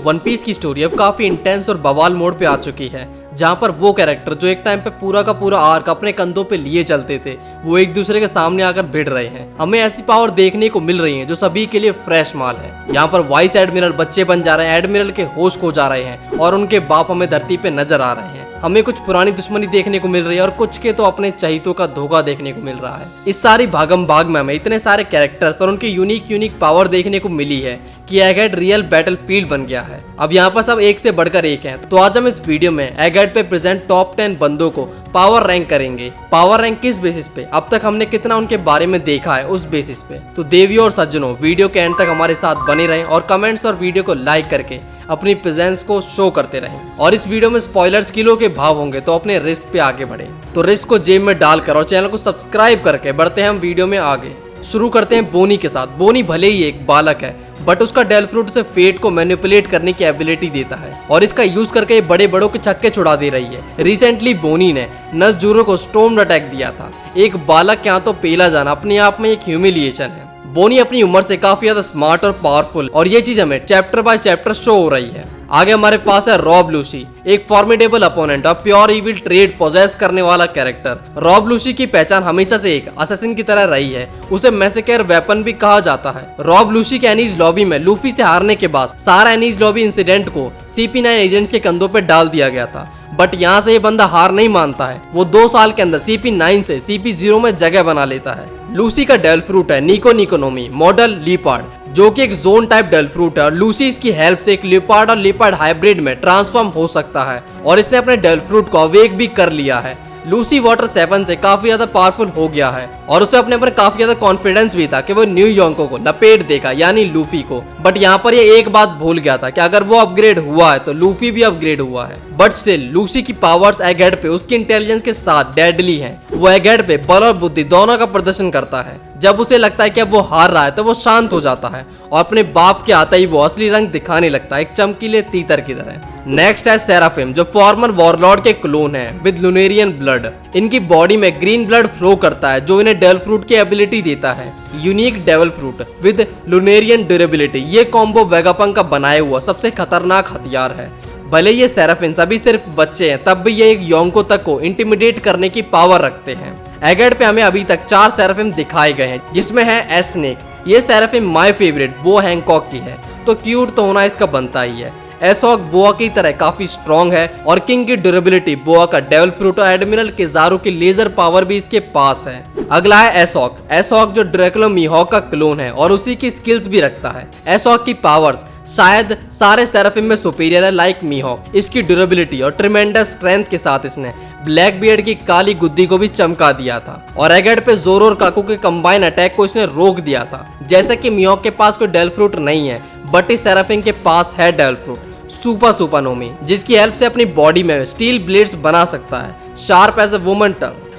One piece की story अब काफी इंटेंस और बवाल मोड पे आ चुकी है, जहाँ पर वो कैरेक्टर जो एक टाइम पे पूरा का पूरा आर्क अपने कंधों पे लिए चलते थे, वो एक दूसरे के सामने आकर भिड़ रहे हैं। हमें ऐसी पावर देखने को मिल रही है जो सभी के लिए फ्रेश माल है। यहाँ पर वाइस एडमिरल बच्चे बन जा रहे हैं, एडमिरल के होश खो जा रहे हैं और उनके बाप हमें धरती पे नजर आ रहे हैं। हमें कुछ पुरानी दुश्मनी देखने को मिल रही है और कुछ के तो अपने चहितों का धोखा देखने को मिल रहा है। इस सारी भागम भाग में हमें इतने सारे कैरेक्टर्स और उनकी यूनिक पावर देखने को मिली है कि एगेट रियल बैटल फील्ड बन गया है। अब यहाँ पर सब एक से बढ़कर एक हैं। तो आज हम इस वीडियो में एगेट पे प्रेजेंट टॉप 10 बंदों को पावर रैंक करेंगे। पावर रैंक किस बेसिस पे, अब तक हमने कितना उनके बारे में देखा है उस बेसिस पे। तो देवियों और सज्जनों, वीडियो के एंड तक हमारे साथ बने रहें और कमेंट्स और वीडियो को लाइक करके अपनी प्रेजेंस को शो करते रहें। और इस वीडियो में स्पॉयलर्स किलो के भाव होंगे, तो अपने रिस्क पे आगे बढ़े। तो रिस्क को जेब में डालकर और चैनल को सब्सक्राइब करके बढ़ते हैं हम वीडियो में आगे। शुरू करते हैं बोनी के साथ। बोनी भले ही एक बालक है, बट उसका डेल फ्रूट से फेट को मैनिपुलेट करने की एबिलिटी देता है और इसका यूज करके ये बड़े बड़ों के छक्के छुड़ा दे रही है। रिसेंटली बोनी ने नज़जुरो को स्टॉर्म अटैक दिया था। एक बालक के यहाँ तो पेला जाना अपने आप में एक ह्यूमिलिएशन है। बोनी अपनी उम्र से काफी ज्यादा स्मार्ट और पावरफुल, और ये चीज हमें चैप्टर बाय चैप्टर शो हो रही है। आगे हमारे पास है रॉब लूसी, एक फॉर्मिडेबल अपोनेंट और प्योर इविल ट्रेड पोजेस करने वाला कैरेक्टर। रॉब लूसी की पहचान हमेशा से एक असैसिन की तरह रही है। उसे मैसेकर वेपन भी कहा जाता है। रॉब लूसी के एनीज लॉबी में लूफी से हारने के बाद सारा एनीज लॉबी इंसिडेंट को CP9 एजेंट्स के कंधों पर डाल दिया गया था। बट यहाँ से ये बंदा हार नहीं मानता है। वो 2 साल के अंदर CP9 से CP0 में जगह बना लेता है। लूसी का डेल फ्रूट है निकोनोमी मॉडल लीपार्ड, जो कि एक जोन टाइप डेल फ्रूट है और लूसी इसकी हेल्प से एक लिपार्ड और लिपार्ड हाइब्रिड में ट्रांसफॉर्म हो सकता है और इसने अपने डेल फ्रूट को अवेक भी कर लिया है। लूसी वाटर 7 से काफी ज्यादा पावरफुल हो गया है और उसे अपने पर काफी ज्यादा कॉन्फिडेंस भी था कि वो न्यू योंको को लपेट देगा, यानी लूफी को। बट यहाँ पर ये एक बात भूल गया था कि अगर वो अपग्रेड हुआ है तो लूफी भी अपग्रेड हुआ है। बट स्टिल लूसी की पावर्स एगेट पे उसकी इंटेलिजेंस के साथ डेडली हैं। वो एगेट पे बल और बुद्धि दोनों का प्रदर्शन करता है। जब उसे लगता है कि अब वो हार रहा है तो वो शांत हो जाता है और अपने बाप के आते ही वो असली रंग दिखाने लगता है, एक चमकीले तीतर की तरह। नेक्स्ट है सेराफिम, जो फॉर्मर वॉरलॉर्ड के क्लोन है विद लुनेरियन ब्लड। इनकी बॉडी में ग्रीन ब्लड फ्लो करता है जो इन्हें डेल फ्रूट की एबिलिटी देता है, unique devil fruit with lunarian durability. ये कॉम्बो वेगापंक का बनाया हुआ सबसे खतरनाक हथियार है। भले ये सेराफिन अभी सिर्फ बच्चे हैं, तब भी ये एक योंको तक को इंटिमिडेट करने की पावर रखते हैं। एगेट पे हमें अभी तक 4 सेराफिम दिखाए गए हैं, जिसमें है एस स्नेक। ये सेराफिम माय फेवरेट बो हैंकॉक की है, तो क्यूट तो होना इसका बनता ही है। एसॉक बोआ की तरह काफी स्ट्रॉन्ग है और किंग की ड्यूरेबिलिटी, बोआ का डेवल फ्रूट और एडमिरल किजारू की लेजर पावर भी इसके पास है। अगला है एसॉक। एसॉक जो ड्रैकुला मीहॉक का क्लोन है और उसी की स्किल्स भी रखता है। एसॉक की पावर्स शायद सारे सेराफिम में सुपीरियर है, लाइक मीहॉक। इसकी ड्यूरेबिलिटी और ट्रिमेंडस स्ट्रेंथ के साथ इसने ब्लैक बियर्ड की काली गुद्दी को भी चमका दिया था और एगेट पे जोरो और काकू के कंबाइन अटैक को इसने रोक दिया था। जैसे कि मीहॉक के पास कोई डेल फ्रूट नहीं है, बट इस सेराफिम के पास है डेल फ्रूट सुपरनोमी, जिसकी हेल्प से अपनी बॉडी में स्टील ब्लेड्स बना सकता है, शार्प एज ए वुमन टंग।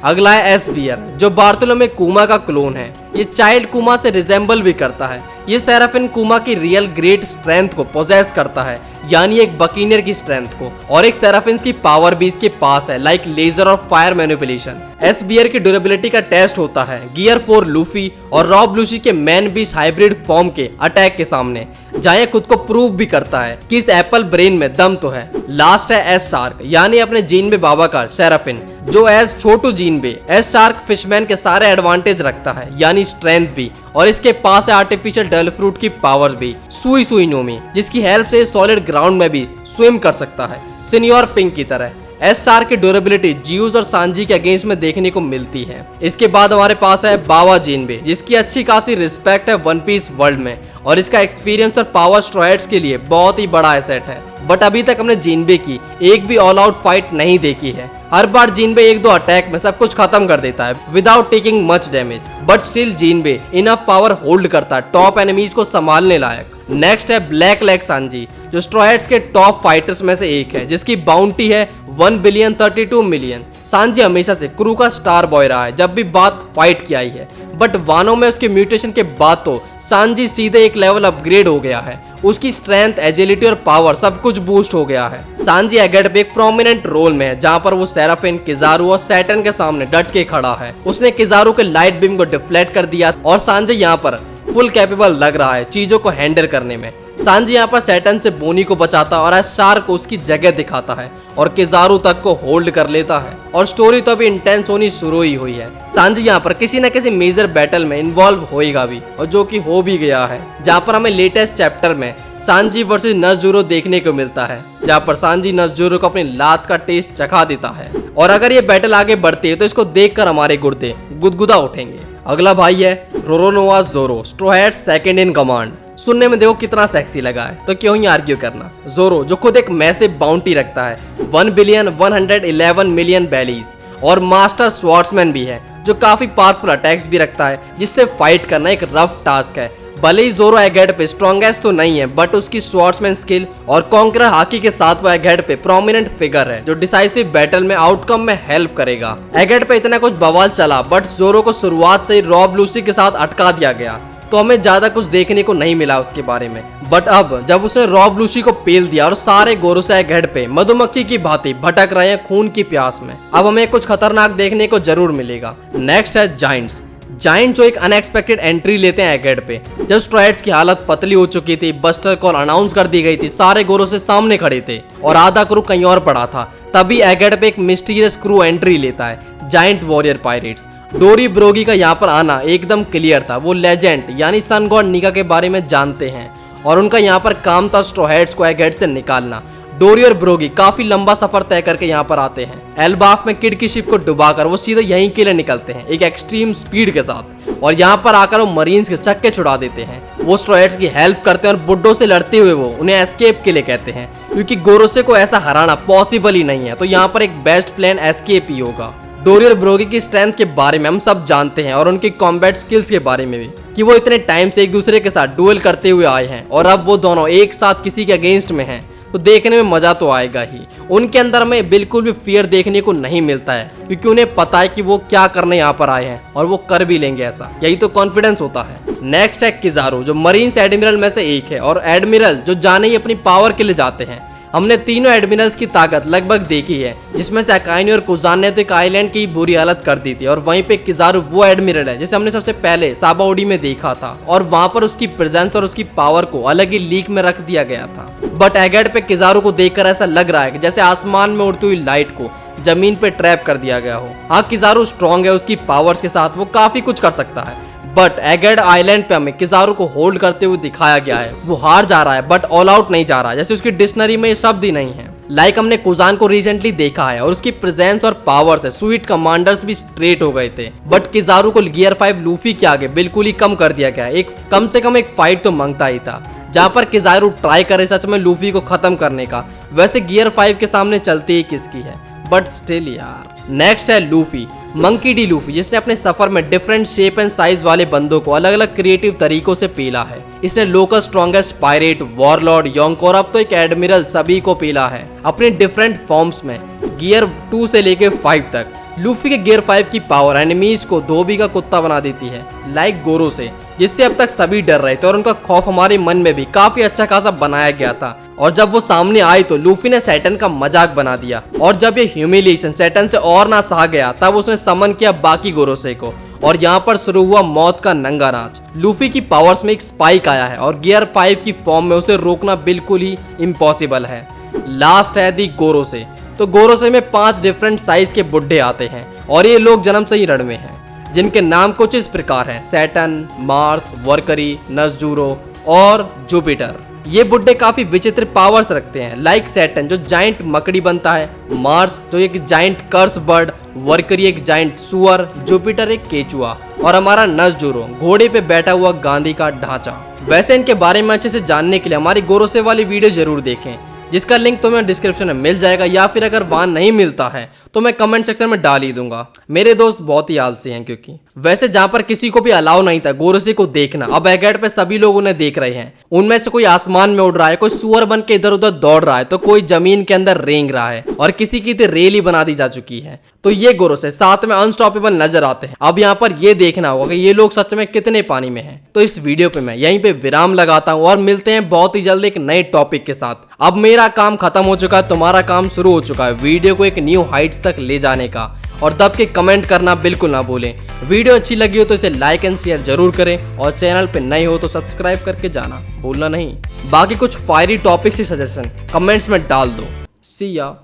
अगला है एसबियर, जो बार्थोलोमे कुमा का क्लोन है। ये चाइल्ड कुमा से रिजेंबल भी करता है। ये सेराफिन कुमा की रियल ग्रेट स्ट्रेंथ को पोजेस करता है, यानी एक बकीनियर की स्ट्रेंथ को, और एक सेराफिन की पावर भी इसके पास है, लाइक लेजर और फायर मैनिपुलेशन। एसबियर की ड्यूरेबिलिटी का टेस्ट होता है गियर 4 लूफी और रॉब लूसी के मैन बीस्ट हाइब्रिड फॉर्म के अटैक के सामने, जहाँ ये खुद को प्रूव भी करता है कि इस एप्पल ब्रेन में दम तो है। लास्ट है एस शार्क, यानी अपने जीनबे बाबा का सेराफिन, जो एस छोटू जीनबे। एस शार्क फिशमैन के सारे एडवांटेज रखता है, यानी स्ट्रेंथ भी, और इसके पास है आर्टिफिशियल डेल फ्रूट की पावर भी, सुई नोमी, जिसकी हेल्प से सॉलिड ग्राउंड में भी स्विम कर सकता है, सिनियर पिंक की तरह। एस चार की ड्यूरेबिलिटी जियूज और सांजी के अगेंस्ट में देखने को मिलती है। इसके बाद हमारे पास है बावा जिनबे, जिसकी अच्छी खासी रिस्पेक्ट है वन पीस वर्ल्ड में और इसका एक्सपीरियंस और पावर स्ट्रॉइड्स के लिए बहुत ही बड़ा एसेट है। बट अभी तक हमने जिनबे की एक भी ऑल आउट फाइट नहीं देखी है। हर बार जिनबे 1-2 अटैक में सब कुछ खत्म कर देता है without taking much damage, but still जिनबे enough power hold करता है टॉप एनिमीज को संभालने लायक। नेक्स्ट है ब्लैक लेग सांजी, जो स्ट्रॉइड्स के टॉप फाइटर्स में से एक है, जिसकी बाउंटी है 1,032 मिलियन। सांजी हमेशा से क्रू का स्टार बॉय रहा है जब भी बात फाइट की आई है, बट वानो में उसके म्यूटेशन के बाद तो सांजी सीधे एक लेवल अपग्रेड हो गया है। उसकी स्ट्रेंथ, एजिलिटी और पावर सब कुछ बूस्ट हो गया है। सांजी एगेट पे एक प्रोमिनेंट रोल में है, जहाँ पर वो सेराफिन, किजारू और सैटर्न के सामने डट के खड़ा है। उसने किजारू के लाइट बीम को डिफ्लेक्ट कर दिया और सांजी यहाँ पर फुल कैपेबल लग रहा है चीजों को हैंडल करने में। सांजी यहाँ पर सैटर्न से बोनी को बचाता और एस्टार को उसकी जगह दिखाता है और किजारू तक को होल्ड कर लेता है। और स्टोरी तो अभी इंटेंस होनी शुरू ही हुई है। सांजी यहाँ पर किसी न किसी मेजर बैटल में इन्वॉल्व होएगा भी, और जो कि हो भी गया है, जहाँ पर हमें लेटेस्ट चैप्टर में सांजी वर्सेस नज़ुरो देखने को मिलता है, जहाँ पर सांजी नज़ुरो को अपनी लात का टेस्ट चखा देता है। और अगर ये बैटल आगे बढ़ती है तो इसको देखकर हमारे गुर्दे गुदगुदा उठेंगे। अगला भाई है Roronoa Zoro, straw hats second in command. सुनने में देखो कितना सेक्सी लगा है, तो क्यों ही आर्ग्यू करना। ज़ोरो जो खुद एक मैसिव बाउंटी रखता है, 1,111,000,000 बैलीज, और मास्टर स्वॉर्ड्समैन भी है जो काफी पावरफुल अटैक्स भी रखता है, जिससे फाइट करना एक रफ टास्क है। भले ही ज़ोरो एगेड पे स्ट्रॉन्गेस्ट तो नहीं है, बट उसकी स्वॉर्ड्समैन स्किल और कॉन्करर हाकी के साथ वो एगेड पे प्रोमिनेंट फिगर है जो डिसाइसिव बैटल में आउटकम में हेल्प करेगा। एगेड पे इतना कुछ बवाल चला, बट ज़ोरो को शुरुआत से ही रॉब लूसी के साथ अटका दिया गया, तो हमें ज्यादा कुछ देखने को नहीं मिला उसके बारे में। बट अब जब उसने रॉब लूसी को पेल दिया और सारे गोरोसा एगेड पे मधुमक्खी की भांति भटक रहे हैं खून की प्यास में, अब हमें कुछ खतरनाक देखने को जरूर मिलेगा। नेक्स्ट है जाइंट्स। जाइंट जो एक अनएक्सपेक्टेड एंट्री लेते हैं एगेड पे। जब स्ट्राइड्स की हालत पतली हो चुकी थी, बस्टर कॉल अनाउंस कर दी गई थी, सारे गोरों से सामने खड़े थे और आधा क्रू कहीं और पड़ा था, तभी एगेड पे एक मिस्टीरियस क्रू एंट्री लेता है, जाइंट वॉरियर पायरेट्स। डोरी ब्रोगी का यहाँ पर आना एकदम क्लियर था। वो लेजेंड यानी सन गॉड निका के बारे में जानते हैं और उनका यहाँ पर काम था स्ट्रॉ हैट्स को एगेड से निकालना। डोरी और ब्रोगी काफी लंबा सफर तय करके यहाँ पर आते हैं। एल्बाफ में किड की शिप को डुबाकर वो सीधे यहीं के लिए निकलते हैं एक एक्सट्रीम स्पीड के साथ, और यहाँ पर आकर वो मरीन्स के चक्के छुड़ा देते हैं। वो स्ट्रॉ हैट्स की हेल्प करते हैं और बुड्ढों से लड़ते हुए वो उन्हें एस्केप के लिए कहते हैं, क्योंकि गोरोसे को ऐसा हराना पॉसिबल ही नहीं है, तो यहाँ पर एक बेस्ट प्लान एस्केप ही होगा। डोरी और ब्रोगी की स्ट्रेंथ के बारे में हम सब जानते हैं और उनकी कॉम्बैट स्किल्स के बारे में भी, कि वो इतने टाइम से एक दूसरे के साथ डुएल करते हुए आए हैं और अब वो दोनों एक साथ किसी के अगेंस्ट में हैं, तो देखने में मजा तो आएगा ही। उनके अंदर में बिल्कुल भी फियर देखने को नहीं मिलता है, क्योंकि उन्हें पता है कि वो क्या करने यहाँ पर आए हैं और वो कर भी लेंगे ऐसा, यही तो कॉन्फिडेंस होता है। नेक्स्ट है किजारू, जो मरीन्स एडमिरल में से एक है और एडमिरल जो जाने ही अपनी पावर के लिए जाते हैं। हमने तीनों एडमिरल्स की ताकत लगभग देखी है, जिसमें से अकाइनी और कुजान ने तो एक आइलैंड की बुरी हालत कर दी थी, और वहीं पे किजारू वो एडमिरल है जिसे हमने सबसे पहले साबाओडी में देखा था, और वहां पर उसकी प्रेजेंस और उसकी पावर को अलग ही लीक में रख दिया गया था। बट एगेड पे किजारू को देखकर ऐसा लग रहा है कि जैसे आसमान में उड़ती हुई लाइट को जमीन पे ट्रैप कर दिया गया हो। हाँ, किजारू स्ट्रॉन्ग है, उसकी पावर्स के साथ वो काफी कुछ कर सकता है, बट एगेड आइलैंड पे हमें किजारू को होल्ड करते हुए दिखाया गया है। वो हार जा रहा है बट ऑल आउट नहीं जा रहा है, जैसे उसकी डिक्शनरी में ये शब्द ही नहीं है। लाइक हमने कुजान को रिसेंटली देखा है और उसकी प्रेजेंस और पावर से स्वीट कमांडर्स भी स्ट्रेट हो गए थे, बट किजारू को गियर 5 लूफी के आगे बिल्कुल ही कम कर दिया गया। एक कम से कम एक फाइट तो मांगता ही था, जहाँ पर किजारू ट्राई करे सच में लूफी को खत्म करने का। वैसे गियर 5 के सामने चलती ही किसकी है, बट स्टिल यार। नेक्स्ट है लूफी, मंकी डी लूफी, जिसने अपने सफर में डिफरेंट शेप एंड साइज वाले बंदों को अलग अलग क्रिएटिव तरीकों से पीला है। इसने लोकल स्ट्रॉन्गेस्ट पायरेट, वॉरलॉर्ड, योंक और अब तो एक एडमिरल सभी को पीला है अपने डिफरेंट फॉर्म्स में, गियर 2 से लेके 5 तक। लूफी के गियर 5 की पावर एनिमीज को धोबी का कुत्ता बना देती है, लाइक गोरो से, जिससे अब तक सभी डर रहे थे और उनका खौफ हमारे मन में भी काफी अच्छा खासा बनाया गया था। और जब वो सामने आई तो लूफी ने सैटर्न का मजाक बना दिया, और जब ये ह्यूमिलिएशन सैटर्न से और ना सहा गया तब उसने समन किया बाकी गोरोसे को, और यहाँ पर शुरू हुआ मौत का नंगा नाच। लूफी की पावर्स में एक स्पाइक आया है और गियर 5 की फॉर्म में उसे रोकना बिल्कुल ही इम्पॉसिबल है। लास्ट है दी गोरोसे। तो गोरोसे में 5 डिफरेंट साइज के बुड्ढे आते हैं और ये लोग जन्म से ही रणवे हैं, जिनके नाम कुछ इस प्रकार हैं: सैटर्न, मार्स, वर्करी, नज़ुरो और जुपिटर। ये बुड्ढे काफी विचित्र पावर्स रखते हैं, लाइक सैटर्न जो जाइंट मकड़ी बनता है, मार्स जो एक जाइंट कर्स बर्ड, वर्करी एक जाइंट सुअर, जुपिटर एक केचुआ, और हमारा नज़ुरो घोड़े पे बैठा हुआ गांधी का ढांचा। वैसे इनके बारे में अच्छे से जानने के लिए हमारी गोरोसे वाली वीडियो जरूर देखें, जिसका लिंक तुम्हें डिस्क्रिप्शन में मिल जाएगा, या फिर अगर वहां नहीं मिलता है तो मैं कमेंट सेक्शन में डाल ही दूंगा। मेरे दोस्त बहुत ही आलसी हैं, क्योंकि वैसे जहां पर किसी को भी अलाउ नहीं था गोरोसे को देखना, अब एगेड पे सभी लोग उन्हें देख रहे हैं। उनमें से कोई आसमान में उड़ रहा है, कोई सुअर बन के इधर उधर दौड़ रहा है, तो कोई जमीन के अंदर रेंग रहा है, और किसी की तो रेल ही बना दी जा चुकी है। तो ये गोरोसे साथ में अनस्टॉपेबल नजर आते हैं। अब यहाँ पर ये देखना होगा कि ये लोग सच में कितने पानी में हैं। तो इस वीडियो पे मैं यहीं पे विराम लगाता हूँ और मिलते हैं बहुत ही जल्द एक नए टॉपिक के साथ। अब मेरा काम खत्म हो चुका है, तुम्हारा काम शुरू हो चुका है वीडियो को एक न्यू हाइट्स तक ले जाने का। और दब के कमेंट करना बिल्कुल ना भूलें। वीडियो अच्छी लगी हो तो इसे लाइक एंड शेयर जरूर करें और चैनल पे नए हो तो सब्सक्राइब करके जाना भूलना नहीं। बाकी कुछ फायरी टॉपिक्स की सजेशन कमेंट्स में डाल दो। सी या।